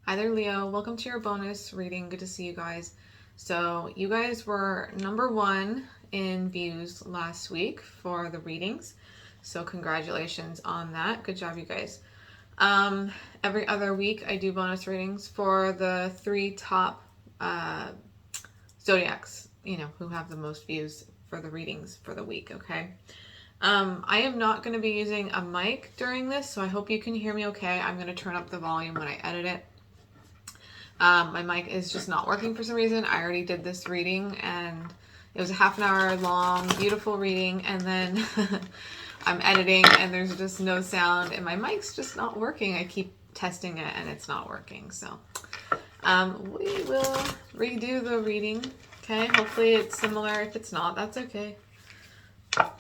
Hi there, Leo. Welcome to your bonus reading. Good to see you guys. So you guys were #1 in views last week for the readings. So congratulations on that. Good job, you guys. Every other week I do bonus readings for the 3 top zodiacs, who have the most views for the readings for the week, okay? I am not going to be using a mic during this, so I hope you can hear me okay. I'm going to turn up the volume when I edit it. My mic is just not working for some reason. I already did this reading and it was a half an hour long, beautiful reading, and then I'm editing and there's just no sound and my mic's just not working. I keep testing it and it's not working. So we will redo the reading. Okay, hopefully it's similar. If it's not, that's okay.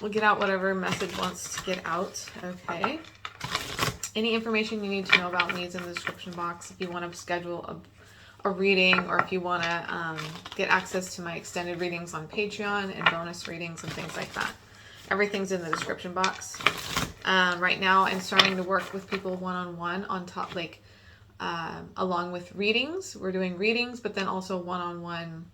We'll get out whatever message wants to get out. Okay. Any information you need to know about me is in the description box. If you want to schedule a reading, or if you want to get access to my extended readings on Patreon and bonus readings and things like that. Everything's in the description box. Right now I'm starting to work with people one-on-one on top, along with readings. We're doing readings, but then also one-on-one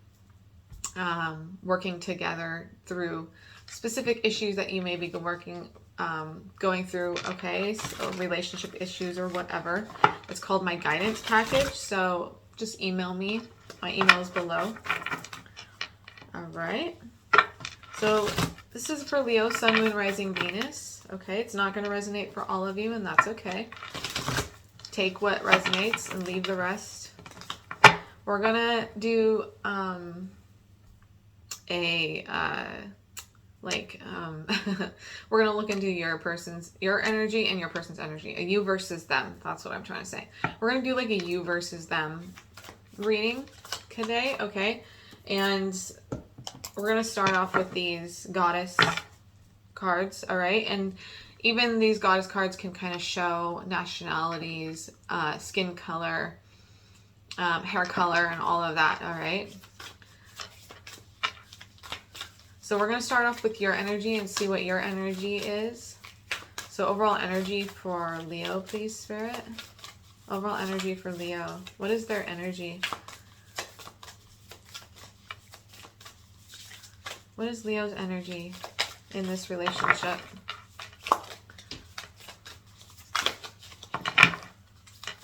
working together through specific issues that you may be going through, okay, so relationship issues or whatever. It's called my guidance package, so just email me. My email is below. All right. So this is for Leo, Sun, Moon, Rising, Venus. Okay, it's not going to resonate for all of you, and that's okay. Take what resonates and leave the rest. We're going to do we're going to look into your energy and your person's energy, a you versus them. That's what I'm trying to say. We're going to do like a you versus them reading today, okay? And we're going to start off with these goddess cards, all right? And even these goddess cards can kind of show nationalities, skin color, hair color, and all of that, all right? So we're going to start off with your energy and see what your energy is. So overall energy for Leo, please, Spirit. Overall energy for Leo. What is their energy? What is Leo's energy in this relationship?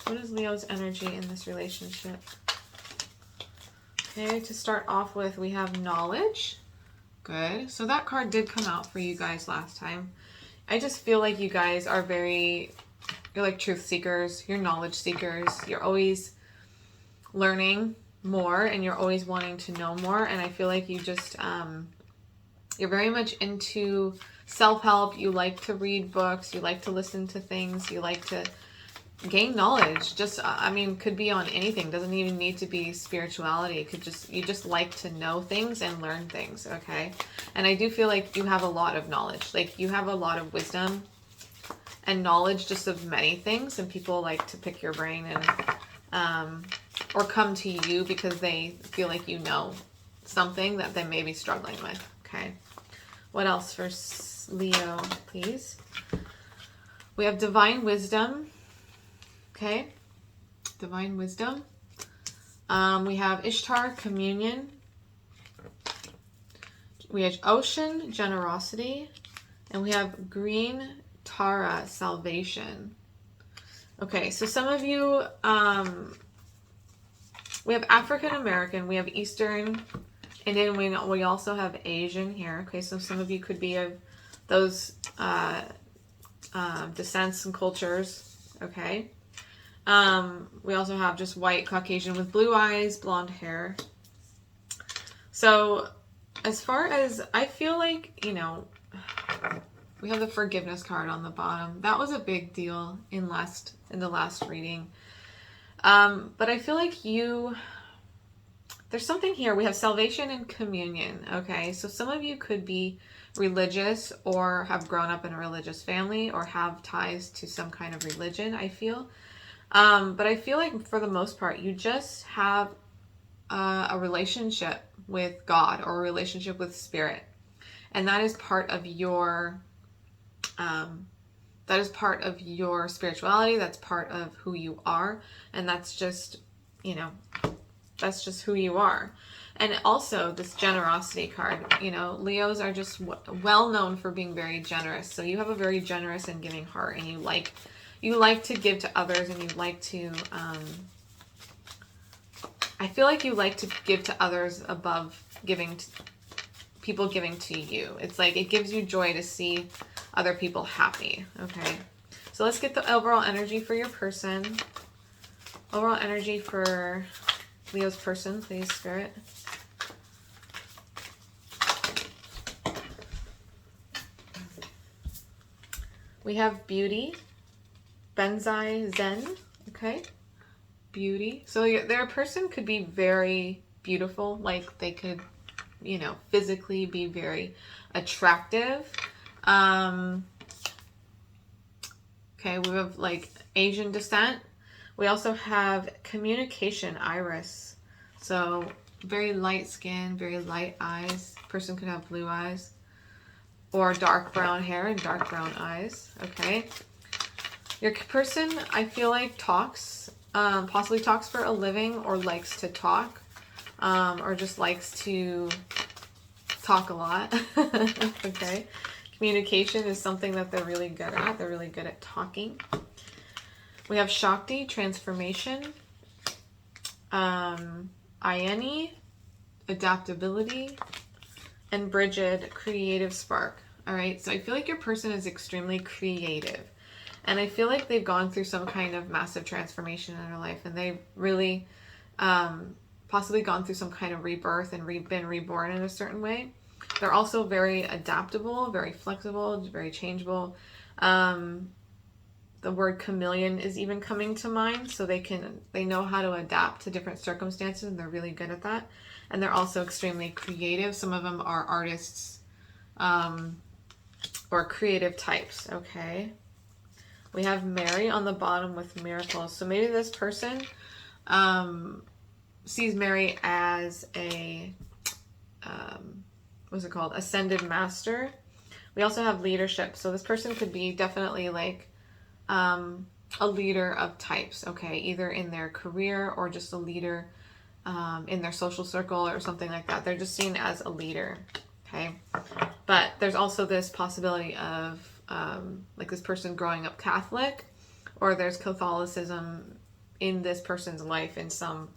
What is Leo's energy in this relationship? Okay, to start off with, we have knowledge. Good. So that card did come out for you guys last time. I just feel like you guys are you're like truth seekers. You're knowledge seekers. You're always learning more and you're always wanting to know more. And I feel like you just, you're very much into self-help. You like to read books. You like to listen to things. You like to gain knowledge. Just, could be on anything. Doesn't even need to be spirituality. It could you just like to know things and learn things, okay? And I do feel like you have a lot of knowledge. Like you have a lot of wisdom and knowledge just of many things, and people like to pick your brain and or come to you because they feel like you know something that they may be struggling with, okay? What else for Leo, please? We have divine wisdom. Okay, divine wisdom. We have Ishtar, communion. We have ocean, generosity. And we have green Tara, salvation. Okay, so some of you, we have African American, we have Eastern, and then we also have Asian here. Okay, so some of you could be of those descents and cultures. Okay. We also have just white Caucasian with blue eyes, blonde hair. So as far as I feel like, we have the forgiveness card on the bottom. That was a big deal in the last reading. But I feel like there's something here. We have salvation and communion. Okay. So some of you could be religious or have grown up in a religious family or have ties to some kind of religion, I feel. But I feel like for the most part, you just have a relationship with God or a relationship with spirit. And that is part of your that is part of your spirituality. That's part of who you are. And that's just, you know, that's just who you are. And also this generosity card, you know, Leos are just well known for being very generous. So you have a very generous and giving heart, and you like to give to others, and you like to, I feel like you like to give to others above people giving to you. It's like it gives you joy to see other people happy. Okay, so let's get the overall energy for your person. Overall energy for Leo's person, please, Spirit. We have beauty, Benzai Zen, okay? Beauty. So their person could be very beautiful, like they could, you know, physically be very attractive. Okay, we have like Asian descent. We also have communication, iris. So very light skin, very light eyes. Person could have blue eyes. Or dark brown hair and dark brown eyes. Okay. Your person, I feel like, talks, possibly talks for a living, or likes to talk, or just likes to talk a lot. Okay. Communication is something that they're really good at. They're really good at talking. We have Shakti, transformation. Ayani, adaptability. And Bridget, creative spark. All right, so I feel like your person is extremely creative. And I feel like they've gone through some kind of massive transformation in their life. And they've really possibly gone through some kind of rebirth and been reborn in a certain way. They're also very adaptable, very flexible, very changeable. The word chameleon is even coming to mind. So they know how to adapt to different circumstances, and they're really good at that. And they're also extremely creative. Some of them are artists or creative types, okay? We have Mary on the bottom with miracles. So maybe this person sees Mary as a, what's it called? Ascended master. We also have leadership. So this person could be definitely like a leader of types, okay? Either in their career or just a leader in their social circle or something like that. They're just seen as a leader, okay? But there's also this possibility of like this person growing up Catholic, or there's Catholicism in this person's life in some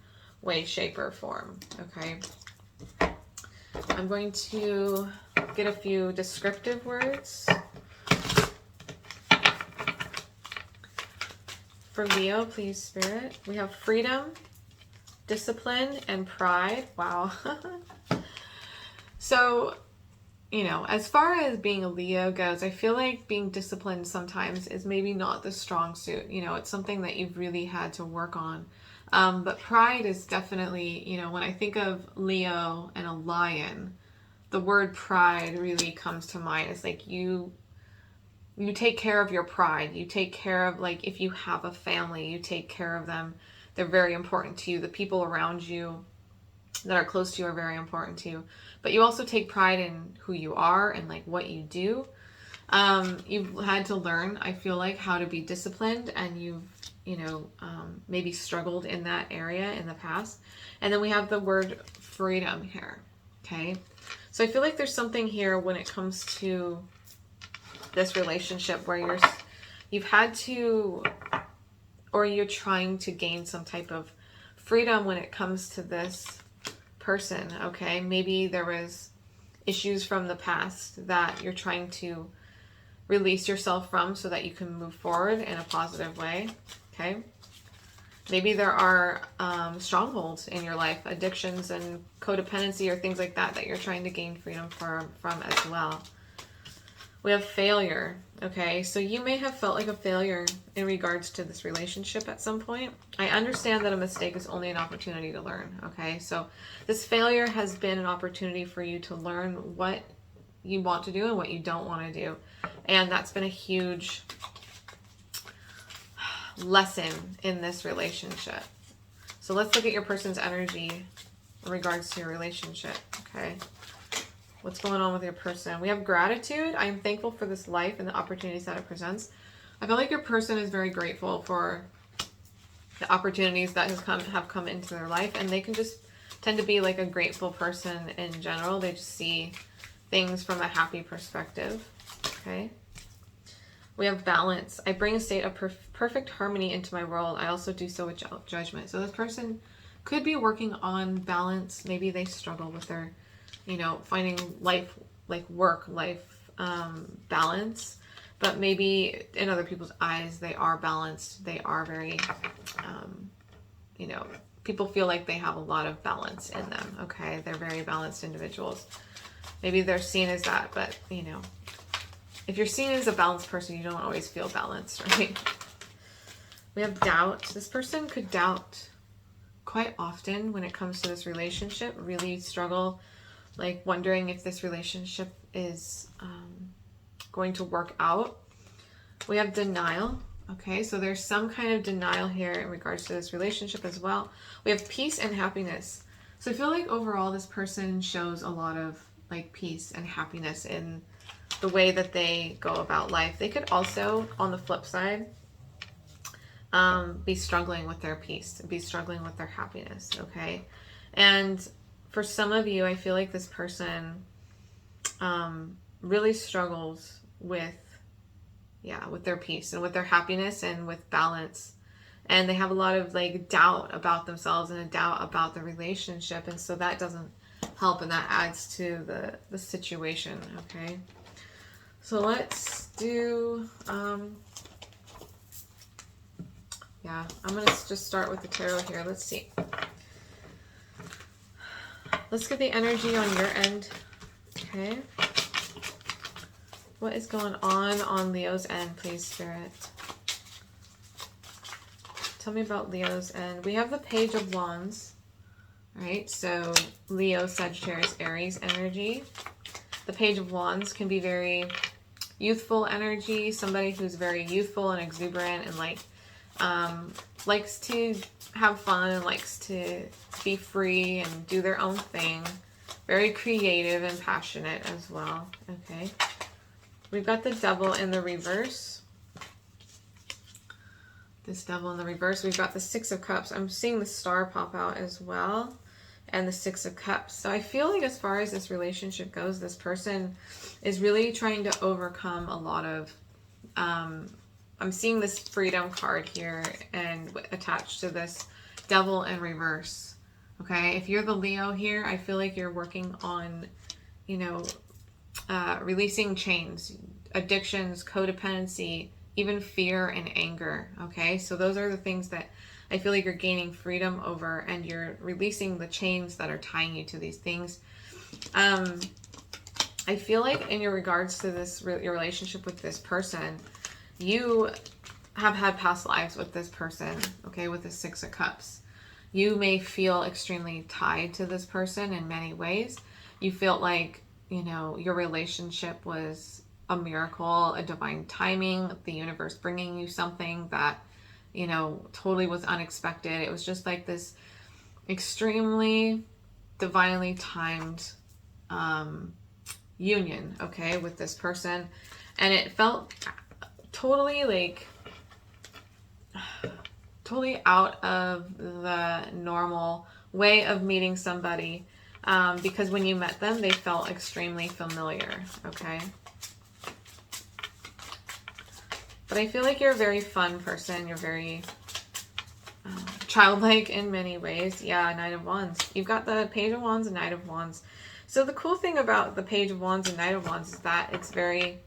way, shape, or form, okay? I'm going to get a few descriptive words for Leo, please, Spirit. We have freedom, discipline, and pride. Wow. So, you know, as far as being a Leo goes, I feel like being disciplined sometimes is maybe not the strong suit. You know, it's something that you've really had to work on. But pride is definitely, you know, when I think of Leo and a lion, the word pride really comes to mind. It's like you take care of your pride. You take care of, like, if you have a family, you take care of them. They're very important to you. The people around you that are close to you are very important to you. But you also take pride in who you are and like what you do. You've had to learn, I feel like, how to be disciplined, and you've, you know, maybe struggled in that area in the past. And then we have the word freedom here. Okay. So I feel like there's something here when it comes to this relationship where you've had to, or you're trying to gain some type of freedom when it comes to this person, okay? Maybe there was issues from the past that you're trying to release yourself from so that you can move forward in a positive way, okay? Maybe there are strongholds in your life, addictions and codependency or things like that you're trying to gain freedom from as well. We have failure, okay? So you may have felt like a failure in regards to this relationship at some point. I understand that a mistake is only an opportunity to learn, okay? So this failure has been an opportunity for you to learn what you want to do and what you don't want to do. And that's been a huge lesson in this relationship. So let's look at your person's energy in regards to your relationship, okay? What's going on with your person? We have gratitude. I am thankful for this life and the opportunities that it presents. I feel like your person is very grateful for the opportunities that have come into their life, and they can just tend to be like a grateful person in general. They just see things from a happy perspective. Okay. We have balance. I bring a state of perfect harmony into my world. I also do so with judgment. So this person could be working on balance. Maybe they struggle with their, finding life, like work life balance. But maybe in other people's eyes, they are balanced. They are very, people feel like they have a lot of balance in them. Okay. They're very balanced individuals. Maybe they're seen as that, but if you're seen as a balanced person, you don't always feel balanced, right? We have doubt. This person could doubt quite often when it comes to this relationship, really struggle, like wondering if this relationship is going to work out. We have denial. Okay, so there's some kind of denial here in regards to this relationship as well. We have peace and happiness. So I feel like overall this person shows a lot of like peace and happiness in the way that they go about life. They could also, on the flip side, be struggling with their peace, be struggling with their happiness, okay? And for some of you, I feel like this person really struggles with their peace and with their happiness and with balance. And they have a lot of like doubt about themselves and a doubt about the relationship. And so that doesn't help, and that adds to the situation, okay? So let's do, I'm going to just start with the tarot here. Let's see. Let's get the energy on your end, okay? What is going on Leo's end, please, Spirit? Tell me about Leo's end. We have the Page of Wands, right? So Leo, Sagittarius, Aries energy. The Page of Wands can be very youthful energy, somebody who's very youthful and exuberant and likes to have fun and likes to be free and do their own thing. Very creative and passionate as well. Okay. We've got the Devil in the reverse. This Devil in the reverse. We've got the Six of Cups. I'm seeing the Star pop out as well. And the Six of Cups. So I feel like as far as this relationship goes, this person is really trying to overcome a lot of, I'm seeing this Freedom card here and attached to this Devil in reverse. Okay, if you're the Leo here, I feel like you're working on, releasing chains, addictions, codependency, even fear and anger. Okay, so those are the things that I feel like you're gaining freedom over, and you're releasing the chains that are tying you to these things. I feel like in your regards to this, your relationship with this person, you have had past lives with this person, okay, with the Six of Cups. You may feel extremely tied to this person in many ways. You feel like, your relationship was a miracle, a divine timing, the universe bringing you something that, totally was unexpected. It was just like this extremely divinely timed union, okay, with this person. And it felt totally totally out of the normal way of meeting somebody, because when you met them, they felt extremely familiar, okay? But I feel like you're a very fun person. You're very childlike in many ways. Yeah, Knight of Wands. You've got the Page of Wands and Knight of Wands. So the cool thing about the Page of Wands and Knight of Wands is that it's very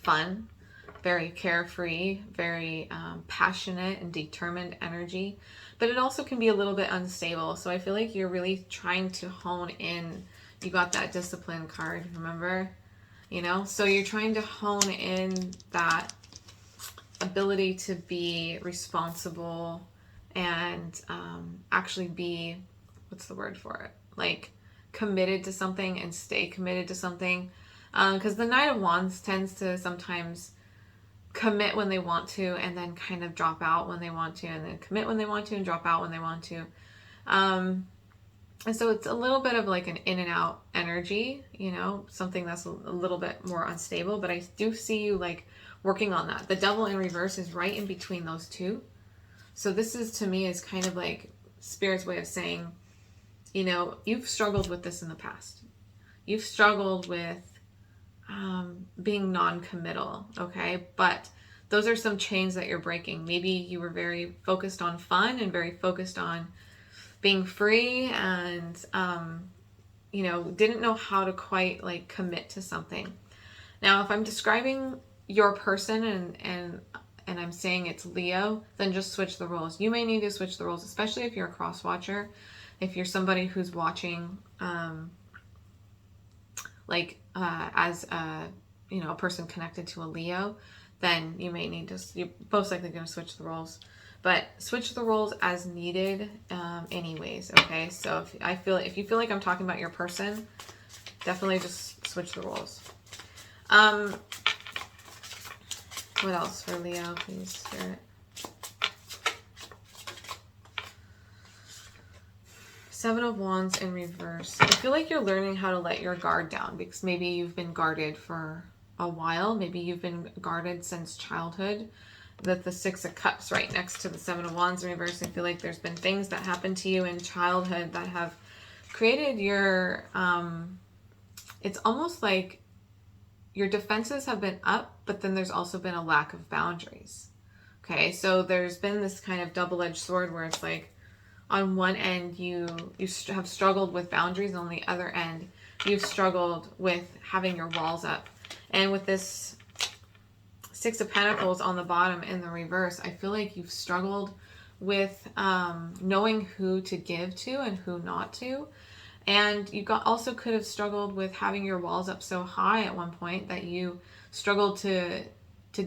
fun, very carefree, very passionate and determined energy. But it also can be a little bit unstable. So I feel like you're really trying to hone in. You got that Discipline card, remember? So you're trying to hone in that ability to be responsible and actually be, what's the word for it? Like committed to something and stay committed to something. Because the Knight of Wands tends to sometimes commit when they want to and then kind of drop out when they want to, and then commit when they want to and drop out when they want to. And so it's a little bit of like an in and out energy, something that's a little bit more unstable. But I do see you like working on that. The Devil in reverse is right in between those two. So this is, to me, is kind of like Spirit's way of saying, you know, you've struggled with this in the past. You've struggled with being non-committal, okay? But those are some chains that you're breaking. Maybe you were very focused on fun and very focused on being free and, you know, didn't know how to quite like commit to something. Now, if I'm describing your person and I'm saying it's Leo, then just switch the roles. You may need to switch the roles, especially if you're a cross watcher. If you're somebody who's watching, as a, you know, a person connected to a Leo, then you may need to, you're most likely going to switch the roles. But switch the roles as needed, anyways, okay? So if you feel like I'm talking about your person, definitely just switch the roles. What else for Leo, please, Spirit? Seven of Wands in reverse. I feel like you're learning how to let your guard down because maybe you've been guarded for a while. Maybe you've been guarded since childhood. That the Six of Cups right next to the Seven of Wands in reverse. I feel like there's been things that happened to you in childhood that have created your, it's almost like your defenses have been up, but then there's also been a lack of boundaries. Okay, so there's been this kind of double-edged sword where it's like, on one end, you have struggled with boundaries, and on the other end, you've struggled with having your walls up. And with this Six of Pentacles on the bottom in the reverse, I feel like you've struggled with knowing who to give to and who not to. And you also could have struggled with having your walls up so high at one point that you struggled to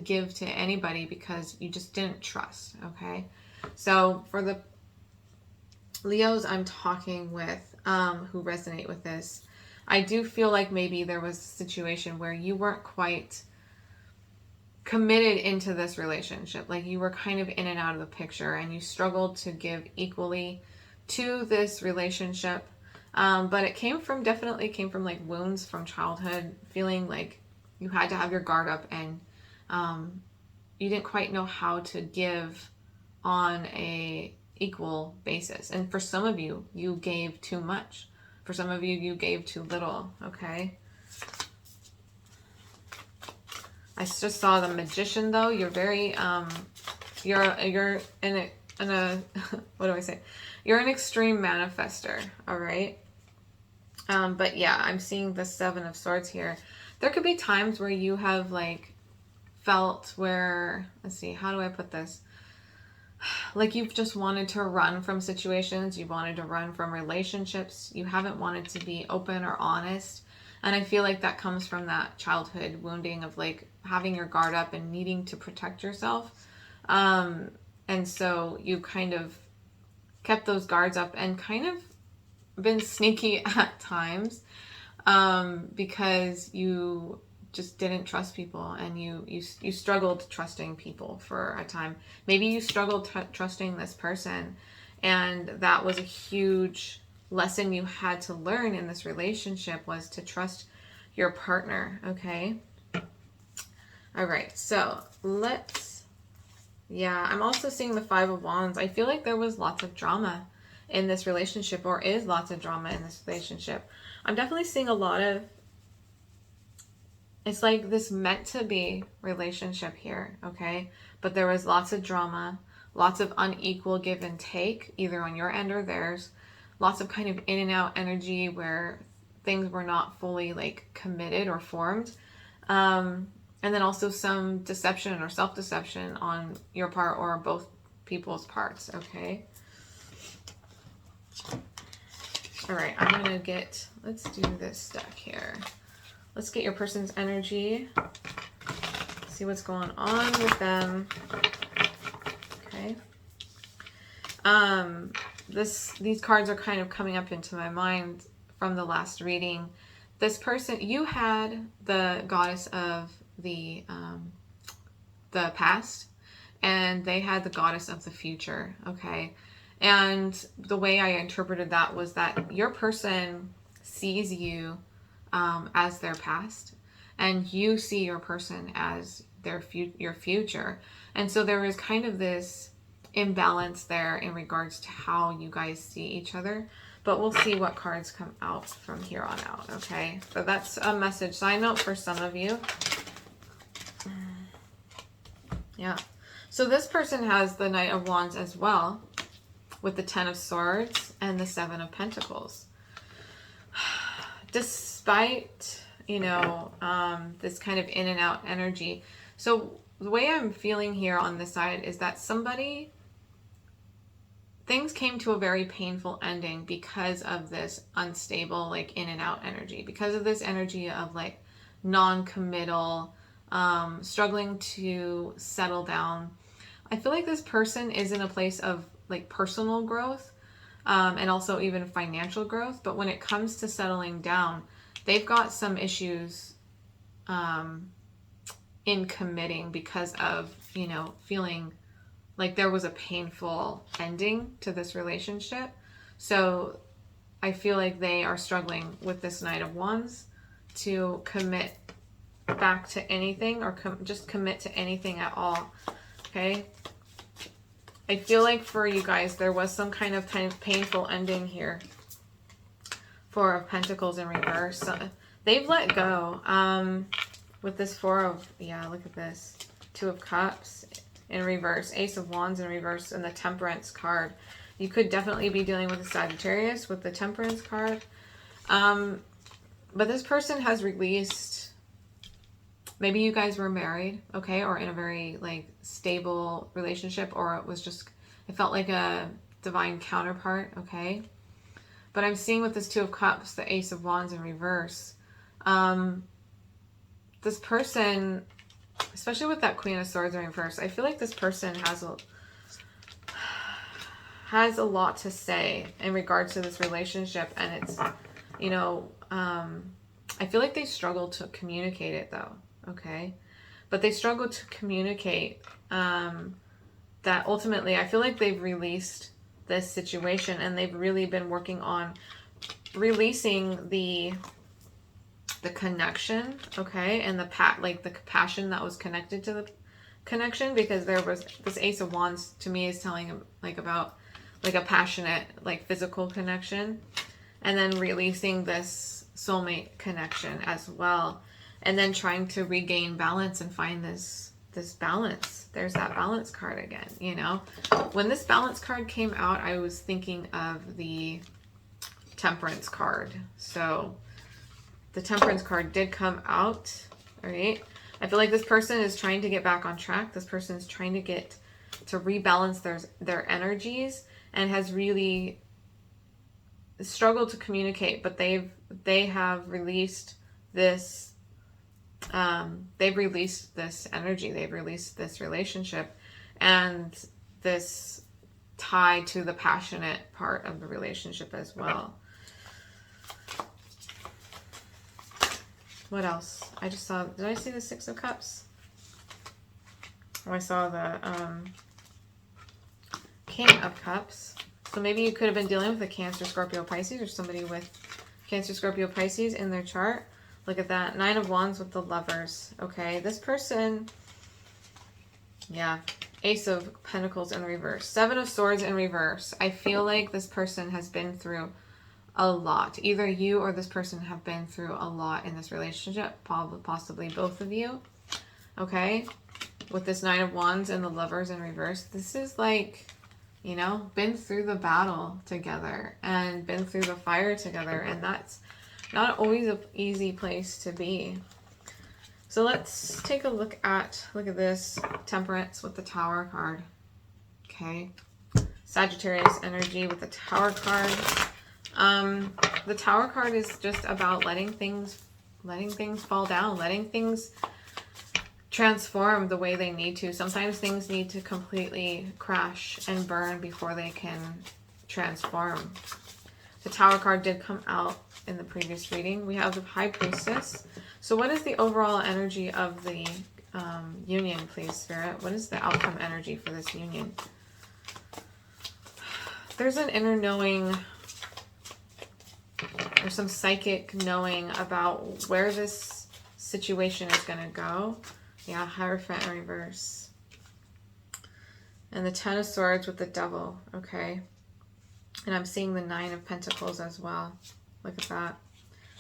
give to anybody because you just didn't trust, okay? So for the Leos I'm talking with who resonate with this, I do feel like maybe there was a situation where you weren't quite committed into this relationship. Like you were kind of in and out of the picture and you struggled to give equally to this relationship. But it definitely came from like wounds from childhood, feeling like you had to have your guard up and you didn't quite know how to give on a equal basis. And for some of you, you gave too much. For some of you, you gave too little, okay? I just saw the Magician though. You're very, you're in a what do I say? You're an extreme manifester, all right? But yeah, I'm seeing the Seven of Swords here. There could be times where you have like felt where, let's see, how do I put this? Like you've just wanted to run from situations. You wanted to run from relationships. You haven't wanted to be open or honest. And I feel like that comes from that childhood wounding of like having your guard up and needing to protect yourself. And so you kind of kept those guards up and kind of been sneaky at times because you just didn't trust people and you struggled trusting people for a time. Maybe you struggled trusting this person, and that was a huge lesson you had to learn in this relationship, was to trust your partner, okay? All right, so I'm also seeing the Five of Wands. I feel like there was lots of drama in this relationship, or is lots of drama in this relationship. I'm definitely seeing a lot of, it's like this meant to be relationship here, okay? But there was lots of drama, lots of unequal give and take, either on your end or theirs. Lots of kind of in and out energy where things were not fully like committed or formed. And then also some deception or self-deception on your part or both people's parts, okay? All right, I'm gonna let's do this deck here. Let's get your person's energy. See what's going on with them. Okay. These cards are kind of coming up into my mind from the last reading. This person, you had the goddess of the past, and they had the goddess of the future, okay? And the way I interpreted that was that your person sees you as their past, and you see your person as your future. And so there is kind of this imbalance there in regards to how you guys see each other. But we'll see what cards come out from here on out, okay? So that's a message. Side note for some of you. Yeah. So this person has the Knight of Wands as well, with the Ten of Swords and the Seven of Pentacles. Despite, you know, this kind of in and out energy. So the way I'm feeling here on this side is that things came to a very painful ending because of this unstable, like, in and out energy. Because of this energy of, like, non-committal, struggling to settle down. I feel like this person is in a place of, like, personal growth, and also even financial growth. But when it comes to settling down, they've got some issues in committing because of, you know, feeling like there was a painful ending to this relationship. So I feel like they are struggling with this Knight of Wands to commit back to anything, or just commit to anything at all. Okay. I feel like for you guys, there was some kind of painful ending here. Four of Pentacles in reverse. They've let go. With this look at this. Two of Cups in reverse, Ace of Wands in reverse, and the Temperance card. You could definitely be dealing with a Sagittarius with the Temperance card. But this person has released, maybe you guys were married, okay, or in a very, like, stable relationship, or it felt like a divine counterpart, okay? But I'm seeing with this Two of Cups, the Ace of Wands in reverse, this person, especially with that Queen of Swords in reverse, I feel like this person has a lot to say in regards to this relationship. And it's, you know, I feel like they struggle to communicate it, though, okay? But they struggle to communicate that ultimately, I feel like they've released this situation, and they've really been working on releasing the connection, okay, and the passion that was connected to the connection, because there was this Ace of Wands to me is telling him, like, about, like, a passionate, like, physical connection, and then releasing this soulmate connection as well, and then trying to regain balance and find this balance. There's that balance card again, you know. When this balance card came out, I was thinking of the Temperance card. So the Temperance card did come out, all right? I feel like this person is trying to get back on track. This person is trying to rebalance their energies, and has really struggled to communicate, but they have released this, they've released this energy, they've released this relationship, and this tie to the passionate part of the relationship as well. What else? I just saw, did I see the Six of Cups? Oh, I saw the King of Cups. So maybe you could have been dealing with a Cancer, Scorpio, Pisces, or somebody with Cancer, Scorpio, Pisces in their chart. Look at that. Nine of Wands with the Lovers. Okay, this person, yeah. Ace of Pentacles in reverse. Seven of Swords in reverse. I feel like this person has been through a lot. Either you or this person have been through a lot in this relationship. Possibly both of you. Okay? With this Nine of Wands and the Lovers in reverse. This is like, you know, been through the battle together and been through the fire together. And that's not always an easy place to be. So let's take a look at this Temperance with the Tower card. Okay. Sagittarius energy with the Tower card. The Tower card is just about letting things fall down, letting things transform the way they need to. Sometimes things need to completely crash and burn before they can transform. The Tower card did come out in the previous reading. We have the High Priestess. So what is the overall energy of the union, please, Spirit? What is the outcome energy for this union? There's an inner knowing, or some psychic knowing about where this situation is going to go. Yeah, Hierophant in reverse. And the Ten of Swords with the Devil, okay? And I'm seeing the Nine of Pentacles as well. Look at that.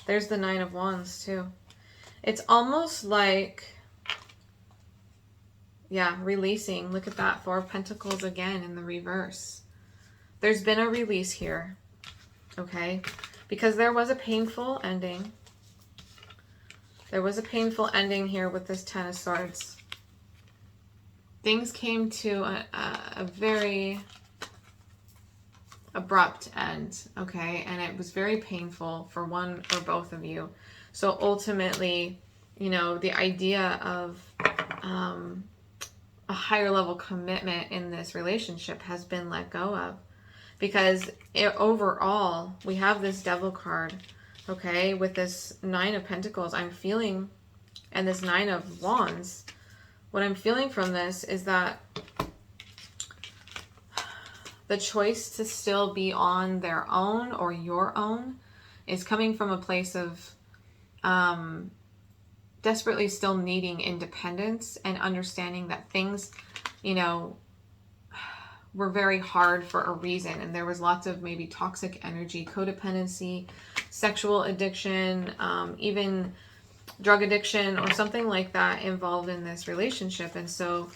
There's the Nine of Wands too. It's almost like, yeah, releasing. Look at that, Four of Pentacles again in the reverse. There's been a release here, okay? Because there was a painful ending. There was a painful ending here with this Ten of Swords. Things came to a very abrupt end, okay? And it was very painful for one or both of you. So ultimately, you know, the idea of a higher level commitment in this relationship has been let go of. Because overall, we have this Devil card, okay? With this Nine of Pentacles, I'm feeling, and this Nine of Wands, what I'm feeling from this is that the choice to still be on their own or your own is coming from a place of desperately still needing independence and understanding that things, you know, were very hard for a reason. And there was lots of maybe toxic energy, codependency, sexual addiction, even drug addiction or something like that involved in this relationship. And so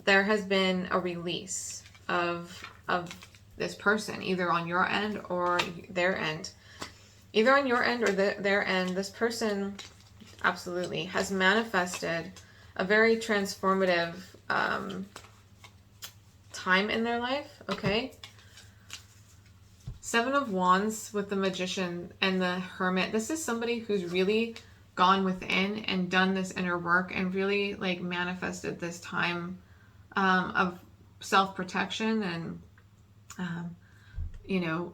there has been a release of this person, either on your end or their end. Either on your end or their end, this person absolutely has manifested a very transformative time in their life, okay? Seven of Wands with the Magician and the Hermit. This is somebody who's really gone within and done this inner work and really like manifested this time of self-protection and you know,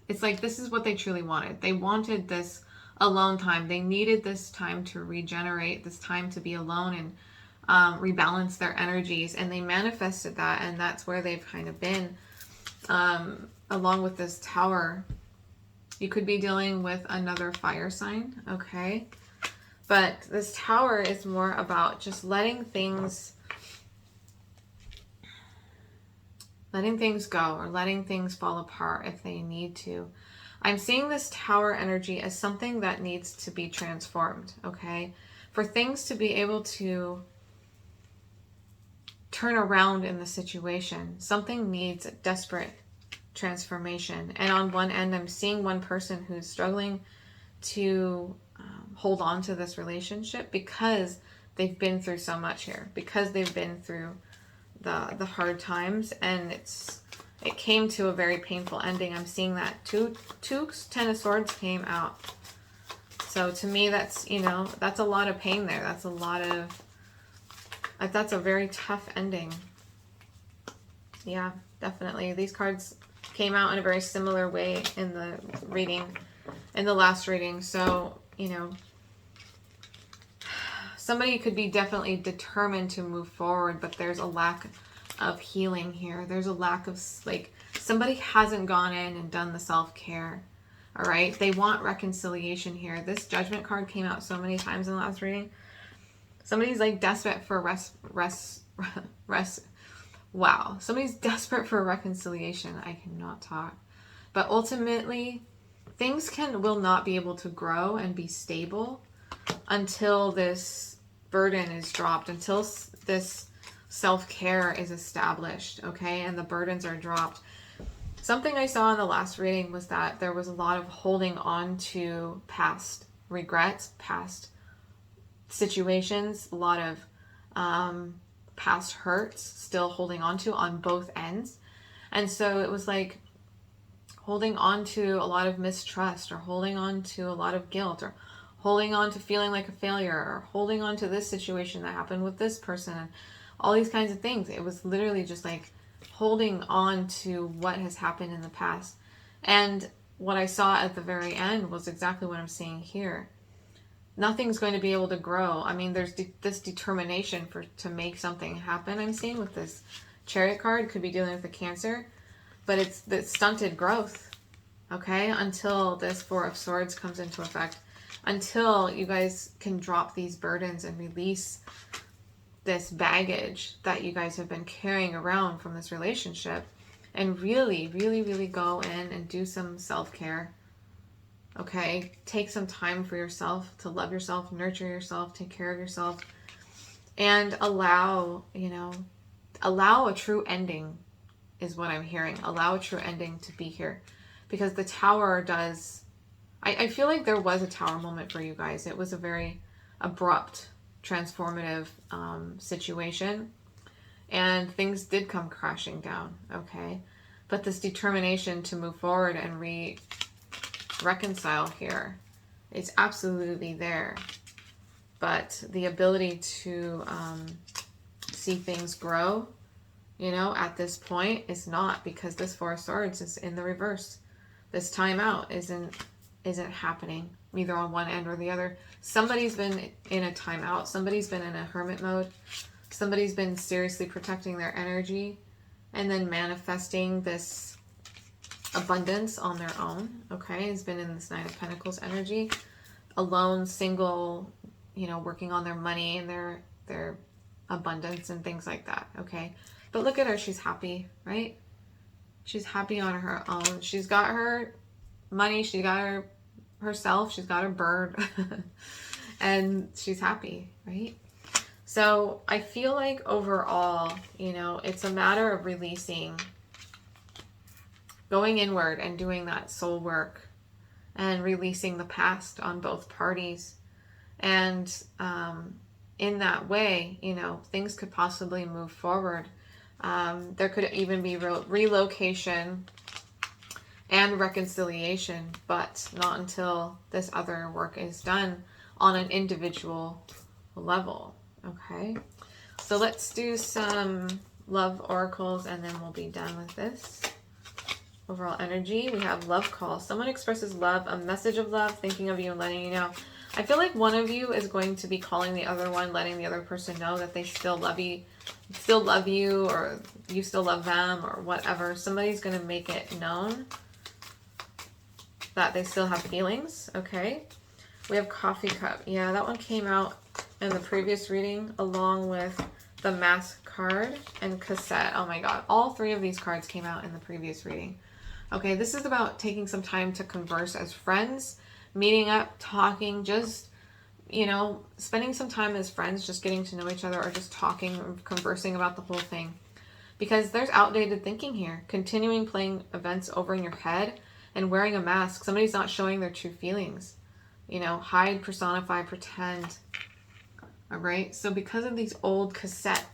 it's like this is what they truly wanted. They wanted this alone time. They needed this time to regenerate, this time to be alone and rebalance their energies, and they manifested that, and that's where they've kind of been. Along with this Tower, you could be dealing with another fire sign, okay? But this Tower is more about just letting things go or letting things fall apart if they need to. I'm seeing this Tower energy as something that needs to be transformed, okay? For things to be able to turn around in the situation, something needs a desperate transformation. And on one end, I'm seeing one person who's struggling to hold on to this relationship because they've been through so much here, because they've been through the hard times, and it came to a very painful ending. I'm seeing that two Ten of Swords came out. So to me, that's, you know, that's a lot of pain there. That's a lot of, that's a very tough ending. Yeah, definitely. These cards came out in a very similar way in the reading, in the last reading. So, you know, somebody could be definitely determined to move forward, but there's a lack of healing here. There's a lack of, like, somebody hasn't gone in and done the self-care. All right. They want reconciliation here. This Judgment card came out so many times in the last reading. Somebody's like desperate for wow. Somebody's desperate for reconciliation. I cannot talk. But ultimately, things will not be able to grow and be stable until this burden is dropped, until this self-care is established, okay? And the burdens are dropped. Something I saw in the last reading was that there was a lot of holding on to past regrets, past situations, a lot of past hurts still holding on to on both ends. And so it was like holding on to a lot of mistrust, or holding on to a lot of guilt, or holding on to feeling like a failure, or holding on to this situation that happened with this person, and all these kinds of things. It was literally just like holding on to what has happened in the past. And what I saw at the very end was exactly what I'm seeing here. Nothing's going to be able to grow. I mean, there's this determination to make something happen. I'm seeing with this Chariot card, could be dealing with a Cancer, but it's the stunted growth, okay, until this Four of Swords comes into effect. until you guys can drop these burdens and release this baggage that you guys have been carrying around from this relationship, and really, really, really go in and do some self-care. Okay? Take some time for yourself to love yourself, nurture yourself, take care of yourself, and allow, allow a true ending is what I'm hearing. Allow a true ending to be here. Because the Tower does... I feel like there was a Tower moment for you guys. It was a very abrupt, transformative situation. And things did come crashing down, okay? But this determination to move forward and reconcile here is absolutely there. But the ability to see things grow, at this point is not, because this Four of Swords is in the reverse. This timeout isn't happening either on one end or the other. Somebody's been in a timeout. Somebody's been in a hermit mode. Somebody's been seriously protecting their energy and then manifesting this abundance on their own, okay? Has been in this Nine of Pentacles energy. Alone, single, working on their money and their abundance and things like that, okay? But look at her. She's happy, right? She's happy on her own. She's got her money. She got herself. She's got her bird. And she's happy, right? So I feel like overall, it's a matter of releasing, going inward and doing that soul work and releasing the past on both parties. And in that way, things could possibly move forward. There could even be relocation and reconciliation, but not until this other work is done on an individual level. Okay, so let's do some love oracles and then we'll be done with this. Overall energy, we have love call. Someone expresses love, a message of love, thinking of you and letting you know. I feel like one of you is going to be calling the other one, letting the other person know that they still love you, or you still love them, or whatever. Somebody's going to make it known that they still have feelings. Okay, we have coffee cup. Yeah, that one came out in the previous reading along with the mask card and cassette. Oh my god, all three of these cards came out in the previous reading. Okay, this is about taking some time to converse as friends, meeting up, talking, just, spending some time as friends, just getting to know each other, or just talking or conversing about the whole thing. Because there's outdated thinking here. Continuing playing events over in your head and wearing a mask. Somebody's not showing their true feelings. Hide, personify, pretend. All right, so because of these old cassette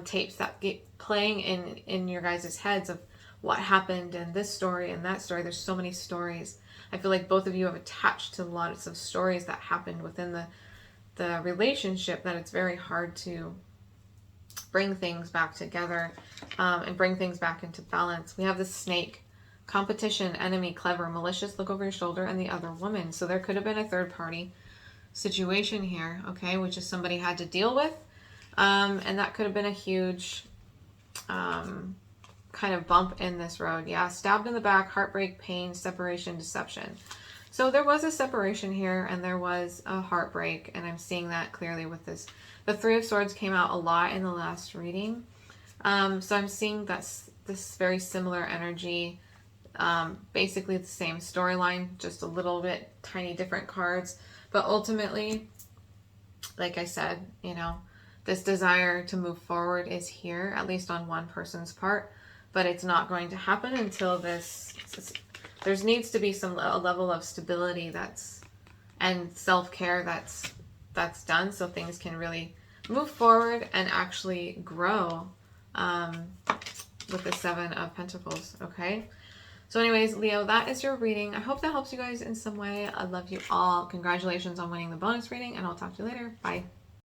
tapes that get playing in your guys' heads of what happened and this story and that story, there's so many stories. I feel like both of you have attached to lots of stories that happened within the relationship that it's very hard to bring things back together and bring things back into balance. We have the snake, competition, enemy, clever, malicious, look over your shoulder, and the other woman. So there could have been a third party situation here, okay, which is somebody had to deal with, and that could have been a huge kind of bump in this road. Yeah, stabbed in the back, heartbreak, pain, separation, deception. So there was a separation here and there was a heartbreak, and I'm seeing that clearly with this. The Three of Swords came out a lot in the last reading, so I'm seeing this very similar energy, basically the same storyline, just a little bit tiny different cards. But ultimately, like I said, this desire to move forward is here, at least on one person's part. But it's not going to happen until there needs to be a level of stability and self-care that's done, so things can really move forward and actually grow with the Seven of Pentacles, okay? So anyways, Leo, that is your reading. I hope that helps you guys in some way. I love you all. Congratulations on winning the bonus reading, and I'll talk to you later. Bye.